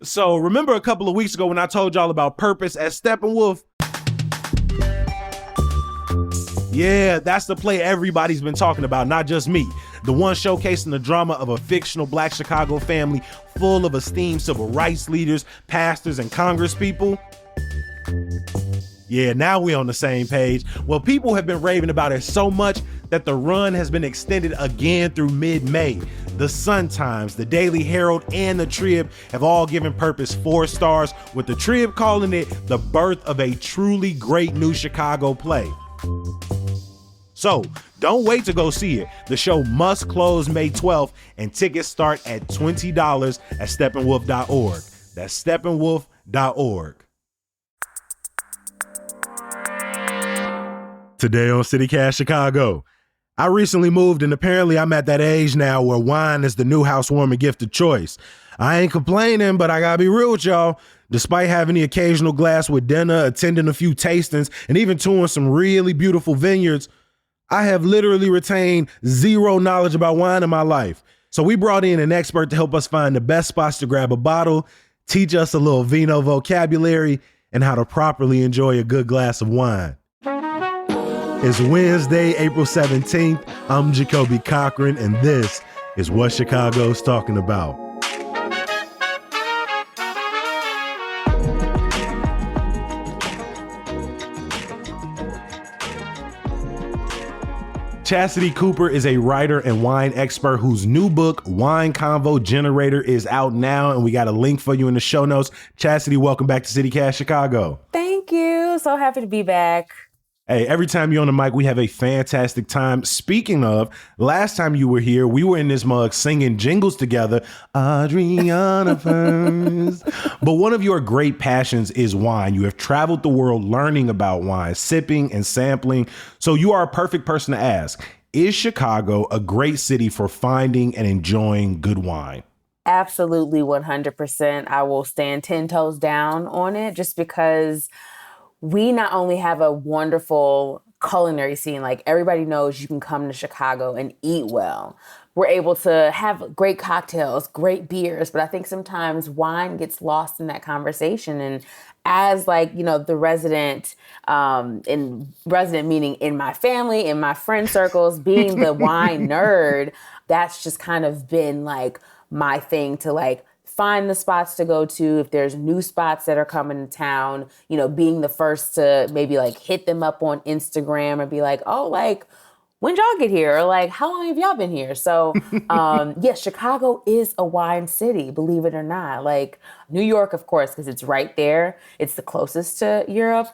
So remember a couple of weeks ago when I told y'all about Purpose at Steppenwolf? Yeah, that's the play everybody's been talking about, not just me. The one showcasing the drama of a fictional Black Chicago family full of esteemed civil rights leaders, pastors, and congresspeople. Yeah, now we're on the same page. Well, people have been raving about it so much that the run has been extended again through mid-May. The Sun-Times, the Daily Herald, and the Trib have all given Purpose 4 stars, with the Trib calling it the birth of a truly great new Chicago play. So, don't wait to go see it. The show must close May 12th, and tickets start at $20 at steppenwolf.org. That's steppenwolf.org. Today on CityCast Chicago, I recently moved, and apparently I'm at that age now where wine is the new housewarming gift of choice. I ain't complaining, but I gotta be real with y'all. Despite having the occasional glass with dinner, attending a few tastings, and even touring some really beautiful vineyards, I have literally retained zero knowledge about wine in my life. So we brought in an expert to help us find the best spots to grab a bottle, teach us a little vino vocabulary, and how to properly enjoy a good glass of wine. It's Wednesday, April 17th. I'm Jacoby Cochran, and this is What Chicago's Talking About. Chastity Cooper is a writer and wine expert whose new book, Wine Convo Generator, is out now, and we got a link for you in the show notes. Chastity, welcome back to CityCast Chicago. Thank you. So happy to be back. Hey, every time you're on the mic, we have a fantastic time. Speaking of, last time you were here, we were in this mug singing jingles together. Adriana first. But one of your great passions is wine. You have traveled the world learning about wine, sipping and sampling. So you are a perfect person to ask. Is Chicago a great city for finding and enjoying good wine? Absolutely, 100%. I will stand 10 toes down on it just because we not only have a wonderful culinary scene, like everybody knows you can come to Chicago and eat well. We're able to have great cocktails, great beers, but I think sometimes wine gets lost in that conversation. And as the resident, in resident meaning in my family, in my friend circles, being the wine nerd, that's just kind of been like my thing to find the spots to go to. If there's new spots that are coming to town, being the first to maybe hit them up on Instagram and be like, oh, when y'all get here? Or how long have y'all been here? So yes, Chicago is a wine city, believe it or not. New York, of course, because it's right there. It's the closest to Europe,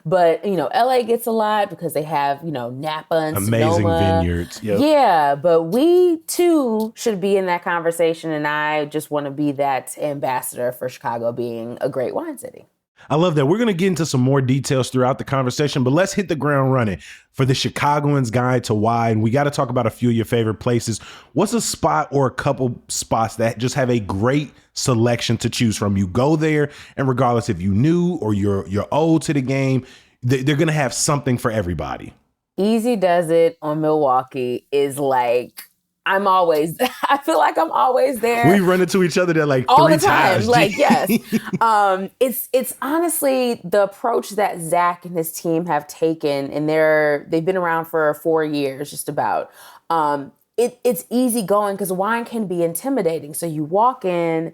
But, LA gets a lot because they have, Napa and amazing Sonoma. Vineyards. Yep. Yeah, but we too should be in that conversation. And I just want to be that ambassador for Chicago being a great wine city. I love that. We're going to get into some more details throughout the conversation, but let's hit the ground running. For the Chicagoan's Guide to Wine, we got to talk about a few of your favorite places. What's a spot or a couple spots that just have a great selection to choose from? You go there, and regardless if you new or you're old to the game, they're going to have something for everybody. Easy Does It on Milwaukee is I feel like I'm always there. We run into each other there all three the time. times. Yes. It's honestly the approach that Zach and his team have taken, and they've been around for 4 years, just about. It's easy going because wine can be intimidating. So you walk in,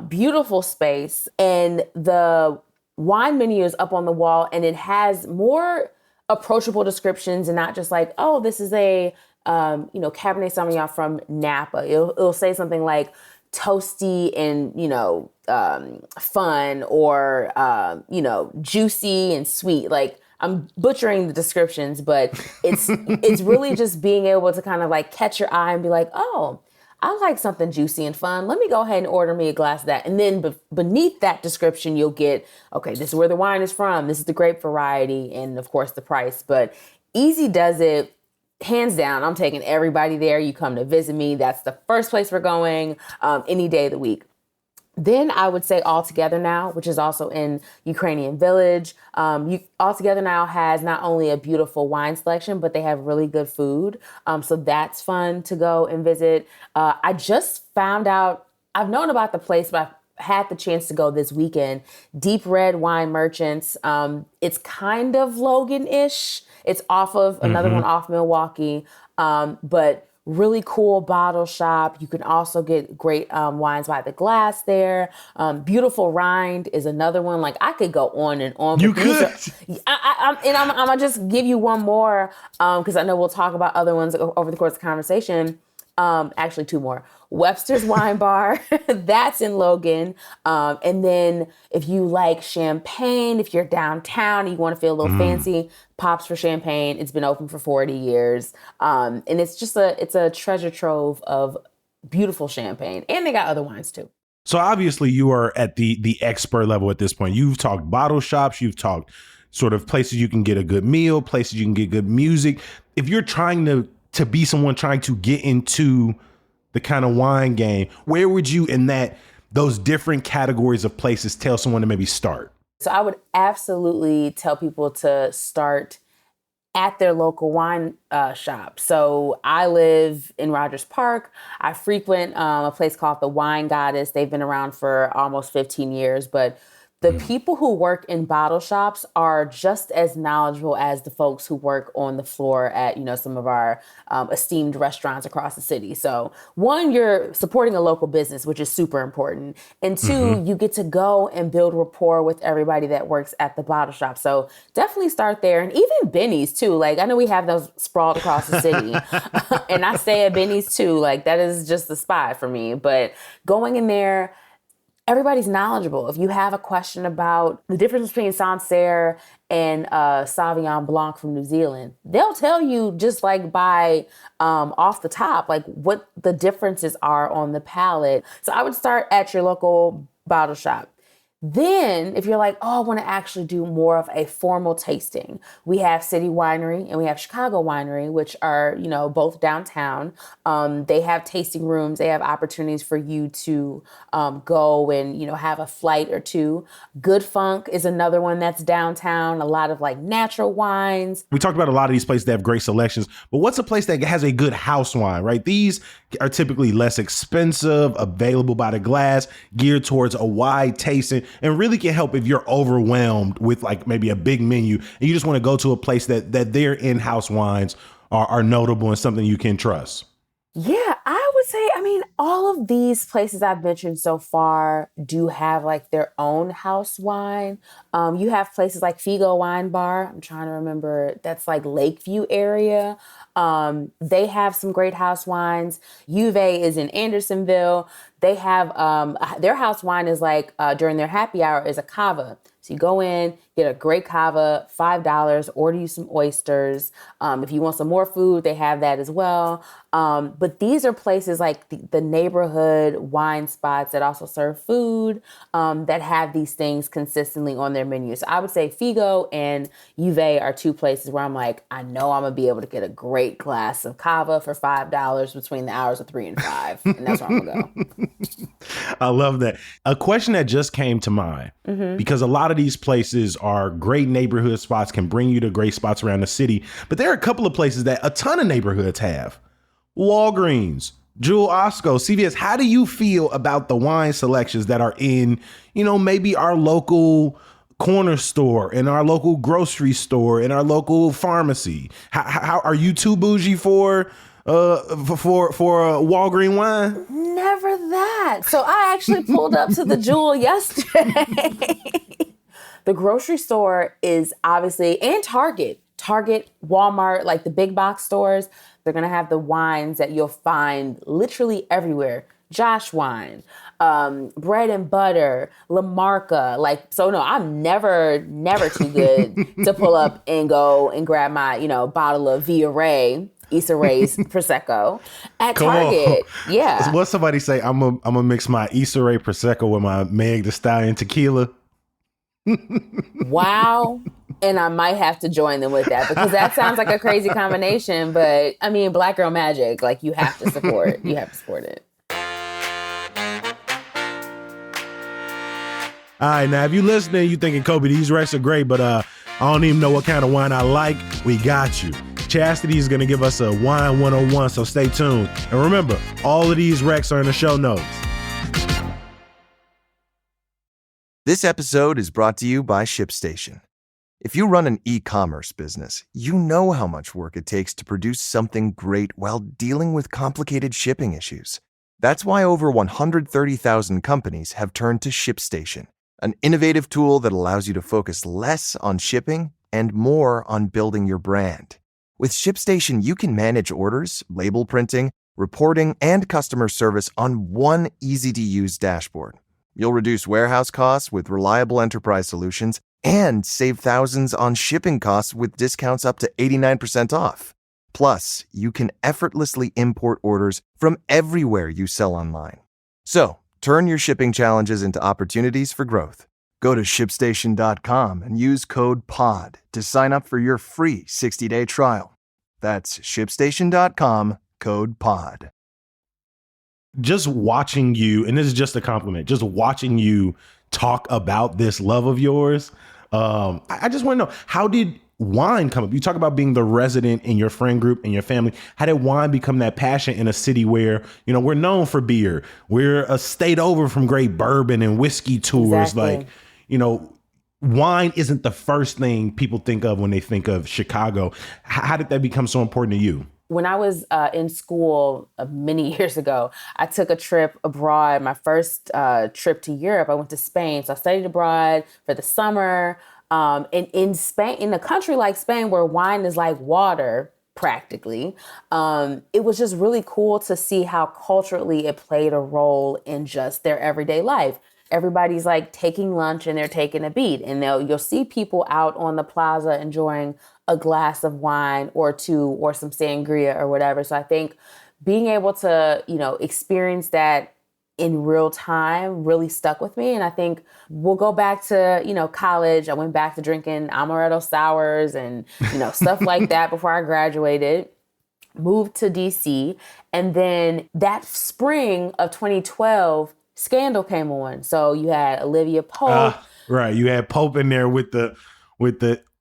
beautiful space, and the wine menu is up on the wall, and it has more approachable descriptions and not just oh, this is a Cabernet Sauvignon from Napa. It'll say something like toasty and, fun, or, juicy and sweet. I'm butchering the descriptions, but it's really just being able to kind of catch your eye and be like, oh, I like something juicy and fun. Let me go ahead and order me a glass of that. And then beneath that description, you'll get, okay, this is where the wine is from. This is the grape variety, and of course the price. But Easy Does It, hands down, I'm taking everybody there. You come to visit me. That's the first place we're going any day of the week. Then I would say All Together Now, which is also in Ukrainian Village. All Together Now has not only a beautiful wine selection, but they have really good food. So that's fun to go and visit. I just found out, I've known about the place, but had the chance to go this weekend. Deep Red Wine Merchants. It's kind of Logan-ish. It's off of another one off Milwaukee, but really cool bottle shop. You can also get great wines by the glass there. Beautiful Rind is another one. Like, I could go on and on. You could. I'm gonna just give you one more because I know we'll talk about other ones over the course of the conversation. Actually, two more. Webster's Wine Bar, that's in Logan. And then if you like champagne, if you're downtown and you want to feel a little fancy, Pops for Champagne. It's been open for 40 years. And it's just it's a treasure trove of beautiful champagne. And they got other wines too. So obviously you are at the expert level at this point. You've talked bottle shops, you've talked sort of places you can get a good meal, places you can get good music. If you're trying to be someone trying to get into the kind of wine game, where would you in those different categories of places tell someone to maybe start? So I would absolutely tell people to start at their local wine shop. So I live in Rogers Park. I frequent a place called the Wine Goddess. They've been around for almost 15 years, but the people who work in bottle shops are just as knowledgeable as the folks who work on the floor at, some of our esteemed restaurants across the city. So one, you're supporting a local business, which is super important. And two, you get to go and build rapport with everybody that works at the bottle shop. So definitely start there. And even Benny's too. Like, I know we have those sprawled across the city and I stay at Benny's too. Like, that is just the spot for me. But going in there, everybody's knowledgeable. If you have a question about the difference between Sancerre and Sauvignon Blanc from New Zealand, they'll tell you just like by off the top, like what the differences are on the palate. So I would start at your local bottle shop. Then, if you're like, oh, I want to actually do more of a formal tasting, we have City Winery and we have Chicago Winery, which are, both downtown. They have tasting rooms. They have opportunities for you to go and, have a flight or two. Good Funk is another one that's downtown. A lot of like natural wines. We talked about a lot of these places that have great selections, but what's a place that has a good house wine, right? These are typically less expensive, available by the glass, geared towards a wide tasting, and really can help if you're overwhelmed with like maybe a big menu and you just want to go to a place that their in-house wines are notable and something you can trust. Yeah, I would say, all of these places I've mentioned so far do have like their own house wine. You have places like Figo Wine Bar. I'm trying to remember. That's like Lakeview area. They have some great house wines. Juve is in Andersonville. They have their house wine is like during their happy hour is a cava. So you go in, get a great cava, $5, order you some oysters. If you want some more food, they have that as well. But these are places like the neighborhood wine spots that also serve food that have these things consistently on their menu. So I would say Figo and Juve are two places where I'm like, I know I'm going to be able to get a great glass of cava for $5 between the hours of 3 and 5. And that's where I'm going to go. I love that. A question that just came to mind, because a lot of these places are great neighborhood spots, can bring you to great spots around the city. But there are a couple of places that a ton of neighborhoods have. Walgreens, Jewel Osco, CVS. How do you feel about the wine selections that are in, maybe our local corner store, in our local grocery store, in our local pharmacy? How are you too bougie for Walgreens wine? Never that. So I actually pulled up to the Jewel yesterday. The grocery store is obviously, and Target, Walmart, like the big box stores, they're going to have the wines that you'll find literally everywhere. Josh Wine, Bread and Butter, La Marca. So no, I'm never too good to pull up and go and grab my, bottle of Via Ray, Issa Rae's Prosecco at Target. Yeah. What somebody say? I'm gonna mix my Issa Rae Prosecco with my Meg Thee Stallion tequila. Wow. And I might have to join them with that because that sounds like a crazy combination. But Black Girl Magic, like you have to support it. All right, now if you listening, you thinking, Kobe, these recs are great, but I don't even know what kind of wine I like. We got you. Chastity is going to give us a wine 101, so stay tuned. And remember, all of these recs are in the show notes. This episode is brought to you by ShipStation. If you run an e-commerce business, you know how much work it takes to produce something great while dealing with complicated shipping issues. That's why over 130,000 companies have turned to ShipStation, an innovative tool that allows you to focus less on shipping and more on building your brand. With ShipStation, you can manage orders, label printing, reporting, and customer service on one easy-to-use dashboard. You'll reduce warehouse costs with reliable enterprise solutions and save thousands on shipping costs with discounts up to 89% off. Plus, you can effortlessly import orders from everywhere you sell online. So, turn your shipping challenges into opportunities for growth. Go to ShipStation.com and use code POD to sign up for your free 60-day trial. That's ShipStation.com, code POD. Just watching you, and this is just a compliment, just watching you talk about this love of yours. I just want to know, how did wine come up? You talk about being the resident in your friend group and your family. How did wine become that passion in a city where, you know, we're known for beer? We're a state over from great bourbon and whiskey tours. Exactly. Like, you know, wine isn't the first thing people think of when they think of Chicago. How did that become so important to you? When I was in school many years ago, I took a trip abroad. My first trip to Europe, I went to Spain. So I studied abroad for the summer. And in Spain, in a country like Spain, where wine is like water, practically, it was just really cool to see how culturally it played a role in just their everyday life. Everybody's like taking lunch and they're taking a beat, and you'll see people out on the plaza enjoying a glass of wine or two or some sangria or whatever. So I think being able to, you know, experience that in real time really stuck with me. And I think we'll go back to, you know, college. I went back to drinking amaretto sours and, you know, stuff like that before I graduated. Moved to DC. And then that spring of 2012, Scandal came on. So you had Olivia Pope. Right. You had Pope in there with the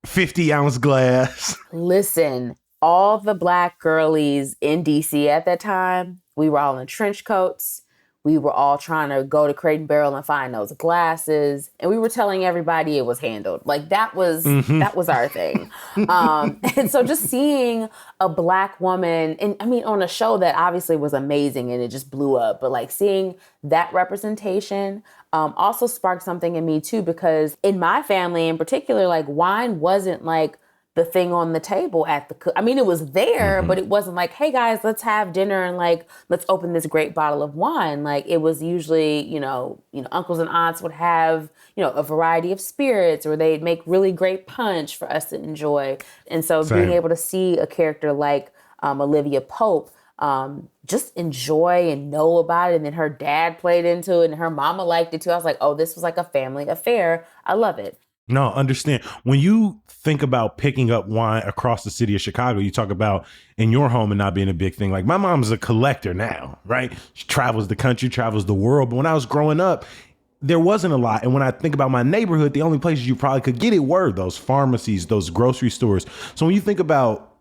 50-ounce glass. Listen, all the Black girlies in DC at that time, we were all in trench coats. We were all trying to go to Crate and Barrel and find those glasses. And we were telling everybody it was handled. Like that was our thing. And so just seeing a Black woman, and I mean, on a show that obviously was amazing and it just blew up, but like seeing that representation also sparked something in me too, because in my family in particular, like wine wasn't like the thing on the table at I mean, it was there, but it wasn't like, hey guys, let's have dinner and like, let's open this great bottle of wine. Like it was usually, you know, uncles and aunts would have, you know, a variety of spirits, or they'd make really great punch for us to enjoy. And so being able to see a character like Olivia Pope just enjoy and know about it. And then her dad played into it and her mama liked it too. I was like, oh, this was like a family affair. I love it. No, understand. When you think about picking up wine across the city of Chicago, you talk about in your home and not being a big thing. Like my mom's a collector now, right? She travels the country, travels the world. But when I was growing up, there wasn't a lot. And when I think about my neighborhood, the only places you probably could get it were those pharmacies, those grocery stores. So when you think about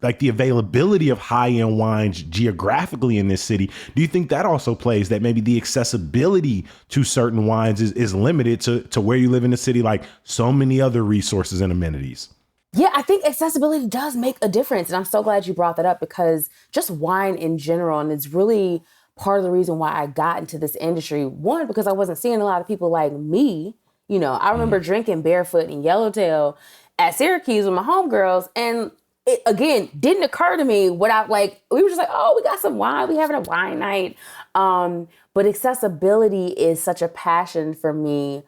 like the availability of high-end wines geographically in this city, do you think that also plays that maybe the accessibility to certain wines is limited to where you live in the city, like so many other resources and amenities? Yeah, I think accessibility does make a difference. And I'm so glad you brought that up, because just wine in general, and it's really part of the reason why I got into this industry. One, because I wasn't seeing a lot of people like me. You know, I remember drinking Barefoot and Yellowtail at Syracuse with my homegirls, and it, again, didn't occur to me without like, we were just like, oh, we got some wine. We having a wine night. But accessibility is such a passion for me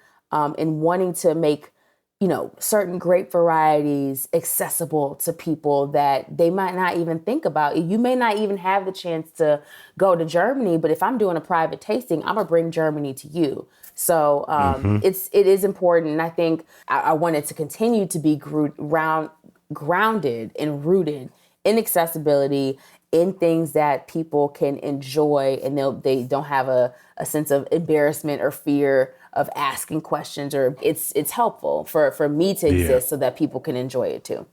in wanting to make, you know, certain grape varieties accessible to people that they might not even think about. You may not even have the chance to go to Germany, but if I'm doing a private tasting, I'm gonna bring Germany to you. So it is important. And I think I wanted to continue to be grounded and rooted in accessibility, in things that people can enjoy, and they don't have a sense of embarrassment or fear of asking questions, or it's helpful for me to exist so that people can enjoy it too.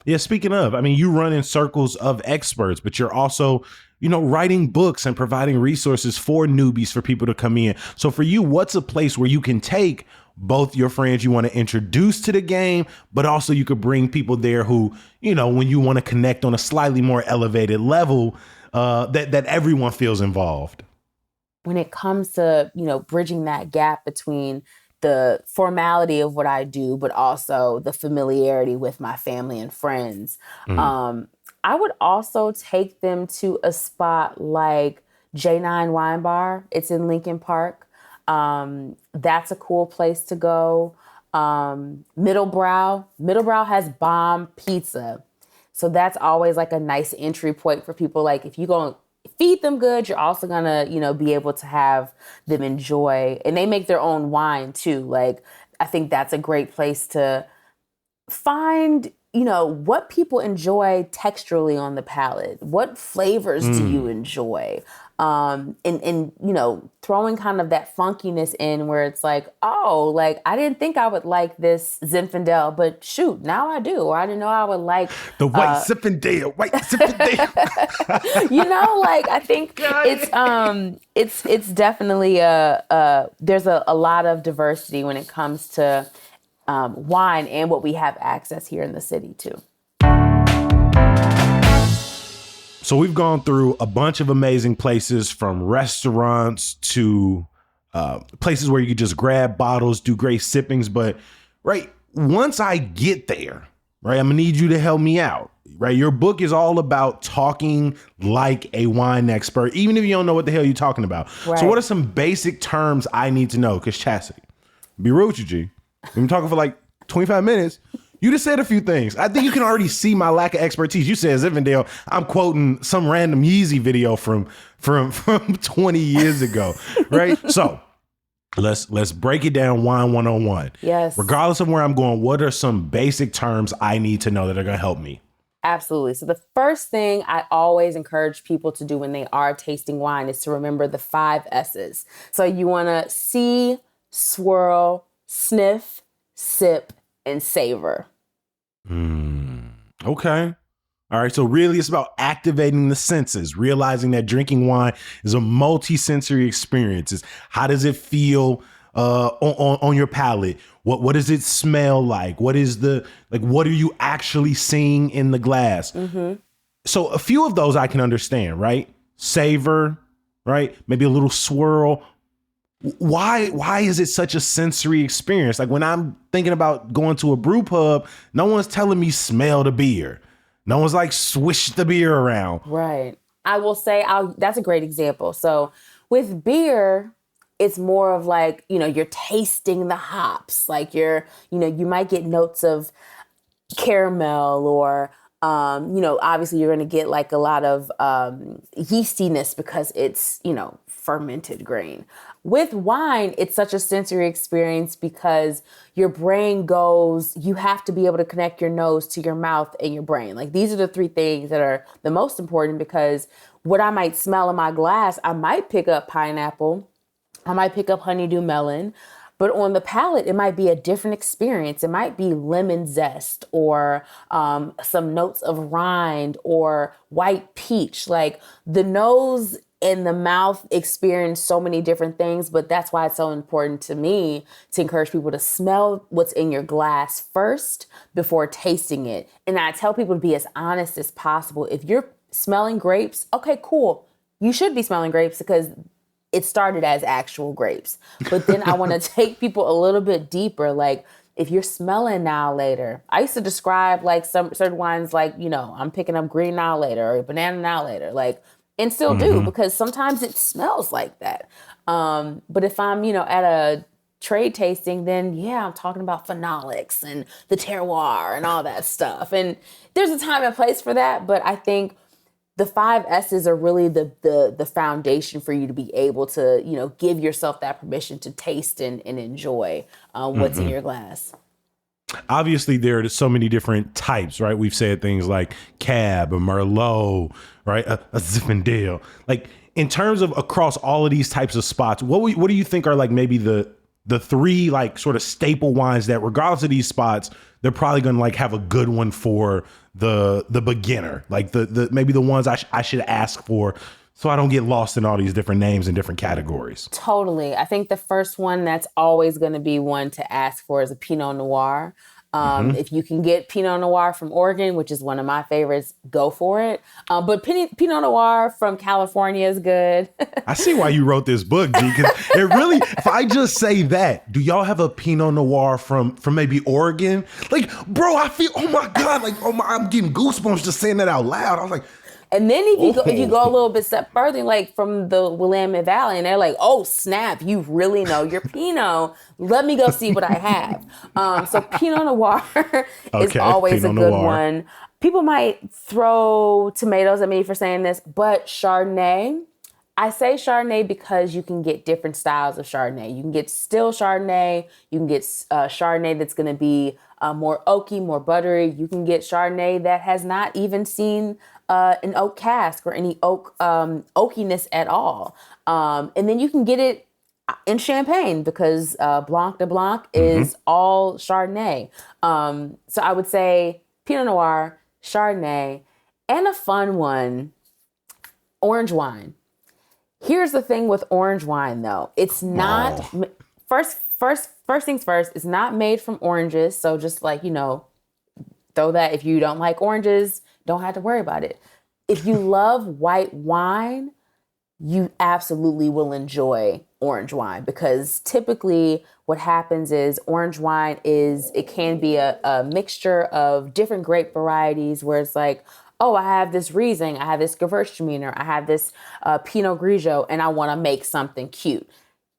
Yeah, speaking of, I mean, you run in circles of experts, but you're also, writing books and providing resources for newbies, for people to come in. So for you, what's a place where you can take both your friends you want to introduce to the game, but also you could bring people there who, when you want to connect on a slightly more elevated level, that everyone feels involved? When it comes to, bridging that gap between the formality of what I do, but also the familiarity with my family and friends, I would also take them to a spot like J9 Wine Bar. It's in Lincoln Park. That's a cool place to go. Middlebrow has bomb pizza. So that's always like a nice entry point for people. Like if you're going to feed them good, you're also going to, be able to have them enjoy. And they make their own wine too. Like I think that's a great place to find, what people enjoy texturally on the palate. What flavors do you enjoy? And throwing kind of that funkiness in where it's like, oh, like I didn't think I would like this Zinfandel, but shoot, now I do. Or I didn't know I would like the white Zinfandel, like I think it's definitely there's a lot of diversity when it comes to wine and what we have access here in the city too. So we've gone through a bunch of amazing places, from restaurants to places where you could just grab bottles, do great sippings. But once I get there, I'm gonna need you to help me out. Your book is all about talking like a wine expert, even if you don't know what the hell you're talking about. Right. So what are some basic terms I need to know? Because Chastity, be real with you, G. We've been talking for like 25 minutes. You just said a few things. I think you can already see my lack of expertise. You said Zinfandel. I'm quoting some random Yeezy video from 20 years ago, right? So let's break it down. Wine 101. Yes. Regardless of where I'm going, what are some basic terms I need to know that are going to help me? Absolutely. So the first thing I always encourage people to do when they are tasting wine is to remember the 5 S's. So you want to see, swirl, sniff, sip, and savor. Okay. All right. So really it's about activating the senses, realizing that drinking wine is a multi-sensory experience. It's how does it feel on your palate? What does it smell like? What are you actually seeing in the glass? Mm-hmm. So a few of those I can understand, right? Savor, right? Maybe a little swirl. Why is it such a sensory experience? Like when I'm thinking about going to a brew pub, no one's telling me smell the beer. No one's like swish the beer around. Right. I will say that's a great example. So with beer, it's more of like, you're tasting the hops. Like you might get notes of caramel or, obviously you're going to get like a lot of yeastiness because it's, fermented grain. With wine, it's such a sensory experience because your brain you have to be able to connect your nose to your mouth and your brain. Like these are the 3 things that are the most important, because what I might smell in my glass, I might pick up pineapple, I might pick up honeydew melon, but on the palate, it might be a different experience. It might be lemon zest or some notes of rind or white peach. Like the nose and the mouth experience so many different things, but that's why it's so important to me to encourage people to smell what's in your glass first before tasting it. And I tell people to be as honest as possible. If you're smelling grapes, okay, cool. You should be smelling grapes because it started as actual grapes. But then I want to take people a little bit deeper. Like if you're smelling now later, I used to describe like some certain wines like, I'm picking up green now later or banana now later. Like, and still do, because sometimes it smells like that. But if I'm, at a trade tasting, then I'm talking about phenolics and the terroir and all that stuff. And there's a time and place for that. But I think the 5 S's are really the foundation for you to be able to, give yourself that permission to taste and enjoy what's in your glass. Obviously, there are so many different types, right? We've said things like Cab, a Merlot, right? A Zinfandel. Like in terms of across all of these types of spots, what do you think are like maybe the the three like sort of staple wines that regardless of these spots, they're probably going to like have a good one for the beginner, like the maybe the ones I should ask for so I don't get lost in all these different names and different categories. Totally. I think the first one that's always going to be one to ask for is a Pinot Noir. If you can get Pinot Noir from Oregon, which is one of my favorites, go for it. But Pinot Noir from California is good. I see why you wrote this book, G, because it really, if I just say that, do y'all have a Pinot Noir from maybe Oregon? Like, bro, I feel, oh my God, like, I'm getting goosebumps just saying that out loud. I was like, and then if you go a little bit step further, like from the Willamette Valley, and they're like, oh, snap, you really know your Pinot. Let me go see what I have. So Pinot Noir is always Pinot a good Noir. one. People might throw tomatoes at me for saying this, but Chardonnay, I say Chardonnay because you can get different styles of Chardonnay. You can get still Chardonnay. You can get Chardonnay that's going to be more oaky, more buttery. You can get Chardonnay that has not even seen an oak cask or any oak oakiness at all. And then you can get it in Champagne because Blanc de Blanc is all Chardonnay. So I would say Pinot Noir, Chardonnay, and a fun one, orange wine. Here's the thing with orange wine, though. It's not, first things first, it's not made from oranges. So just like, throw that, if you don't like oranges, don't have to worry about it. If you love white wine, you absolutely will enjoy orange wine because typically what happens is orange wine it can be a mixture of different grape varieties where it's like, oh, I have this Riesling, I have this Gewürztraminer, I have this Pinot Grigio, and I want to make something cute.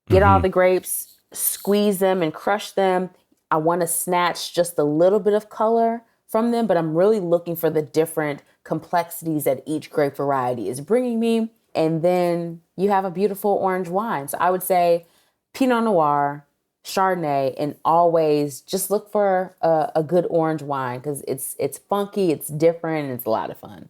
Get all the grapes, squeeze them and crush them. I want to snatch just a little bit of color from them, but I'm really looking for the different complexities that each grape variety is bringing me. And then you have a beautiful orange wine. So I would say Pinot Noir, Chardonnay, and always just look for a good orange wine because it's funky, it's different, and it's a lot of fun.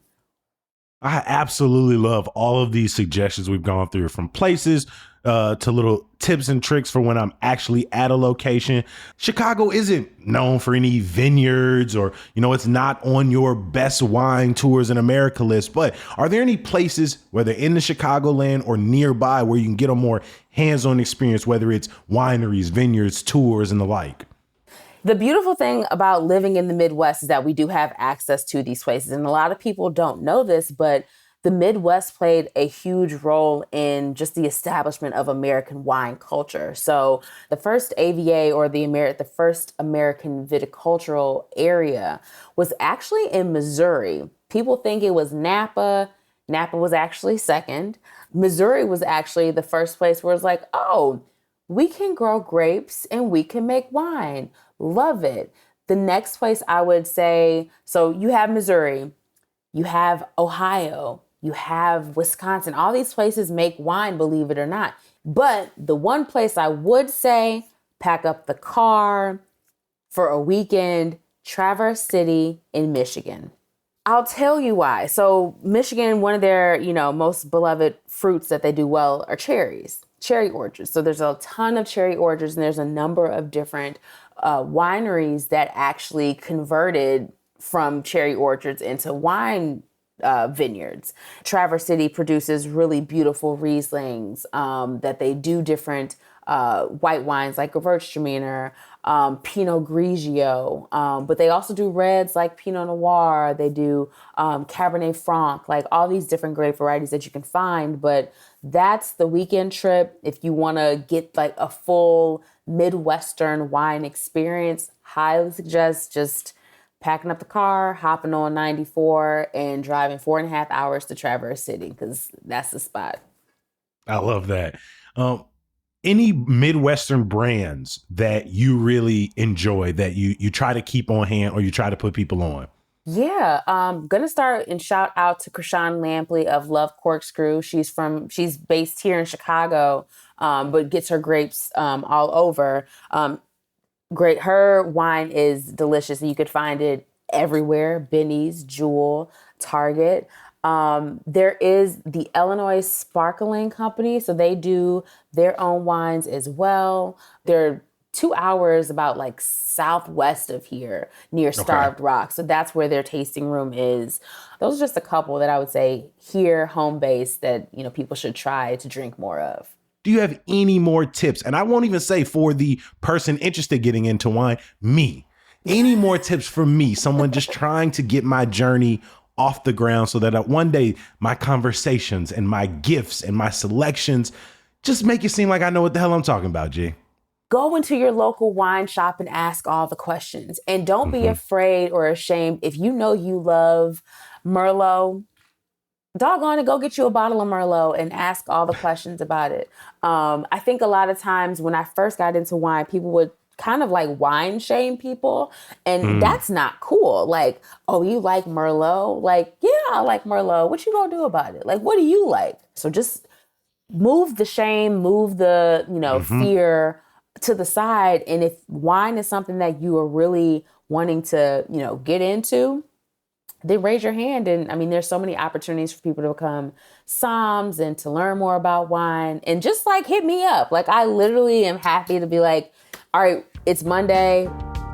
I absolutely love all of these suggestions we've gone through, from places to little tips and tricks for when I'm actually at a location. Chicago isn't known for any vineyards or, it's not on your best wine tours in America list. But are there any places, whether in the Chicagoland or nearby, where you can get a more hands-on experience, whether it's wineries, vineyards, tours, and the like? The beautiful thing about living in the Midwest is that we do have access to these places. And a lot of people don't know this, but the Midwest played a huge role in just the establishment of American wine culture. So the first AVA, or the first American viticultural area, was actually in Missouri. People think it was Napa. Napa was actually second. Missouri was actually the first place where it's like, oh, we can grow grapes and we can make wine. Love it. The next place I would say, so you have Missouri, you have Ohio, you have Wisconsin. All these places make wine, believe it or not. But the one place I would say, pack up the car for a weekend, Traverse City in Michigan. I'll tell you why. So Michigan, one of their, most beloved fruits that they do well are cherries, cherry orchards. So there's a ton of cherry orchards, and there's a number of different wineries that actually converted from cherry orchards into wine vineyards. Traverse City produces really beautiful Rieslings that they do different white wines like Gewürztraminer, Pinot Grigio, but they also do reds like Pinot Noir. They do Cabernet Franc, like all these different grape varieties that you can find. But that's the weekend trip. If you want to get like a full Midwestern wine experience, highly suggest just packing up the car, hopping on 94 and driving 4.5 hours to Traverse City, because that's the spot. I love that. Any Midwestern brands that you really enjoy that you try to keep on hand or you try to put people on? Yeah, gonna start and shout out to Krishan Lampley of Love Corkscrew. She's based here in Chicago, but gets her grapes all over. Great. Her wine is delicious, and you could find it everywhere: Benny's, Jewel, Target. There is the Illinois Sparkling Company, so they do their own wines as well. They're 2 hours about like southwest of here near Starved Rock. So that's where their tasting room is. Those are just a couple that I would say here, home base, that, you know, people should try to drink more of. Do you have any more tips? And I won't even say for the person interested getting into wine, me. Any more tips for me, someone just trying to get my journey off the ground so that one day my conversations and my gifts and my selections just make it seem like I know what the hell I'm talking about, G? Go into your local wine shop and ask all the questions. And don't be afraid or ashamed. If you know you love Merlot, doggone it, go get you a bottle of Merlot and ask all the questions about it. I think a lot of times when I first got into wine, people would kind of like wine shame people. And that's not cool. Like, oh, you like Merlot? Like, yeah, I like Merlot. What you gonna do about it? Like, what do you like? So just move the shame, move the, fear to the side. And if wine is something that you are really wanting to, get into, then raise your hand. And I mean, there's so many opportunities for people to become somms and to learn more about wine, and just like hit me up. Like, I literally am happy to be like, all right, it's Monday.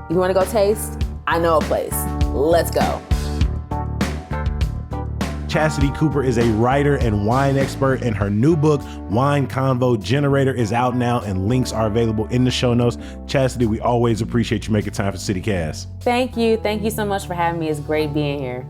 You want to go taste? I know a place. Let's go. Chastity Cooper is a writer and wine expert, and her new book, Wine Convo Generator, is out now, and links are available in the show notes. Chastity, we always appreciate you making time for CityCast. Thank you. Thank you so much for having me. It's great being here.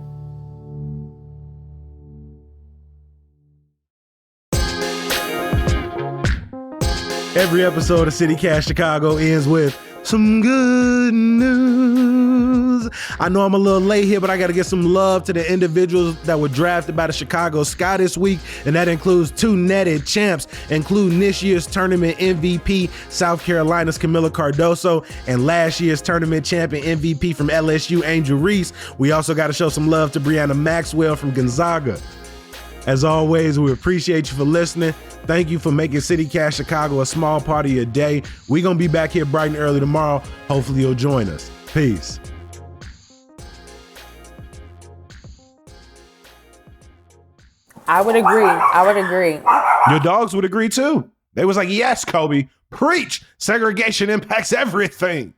Every episode of CityCast Chicago ends with some good news. I know I'm a little late here, but I got to get some love to the individuals that were drafted by the Chicago Sky this week, and that includes two netted champs, including this year's tournament MVP, South Carolina's Camila Cardoso, and last year's tournament champion MVP from LSU, Angel Reese. We also got to show some love to Brianna Maxwell from Gonzaga. As always, we appreciate you for listening. Thank you for making CityCast Chicago a small part of your day. We're going to be back here bright and early tomorrow. Hopefully you'll join us. Peace. I would agree. Your dogs would agree too. They was like, yes, Kobe, preach. Segregation impacts everything.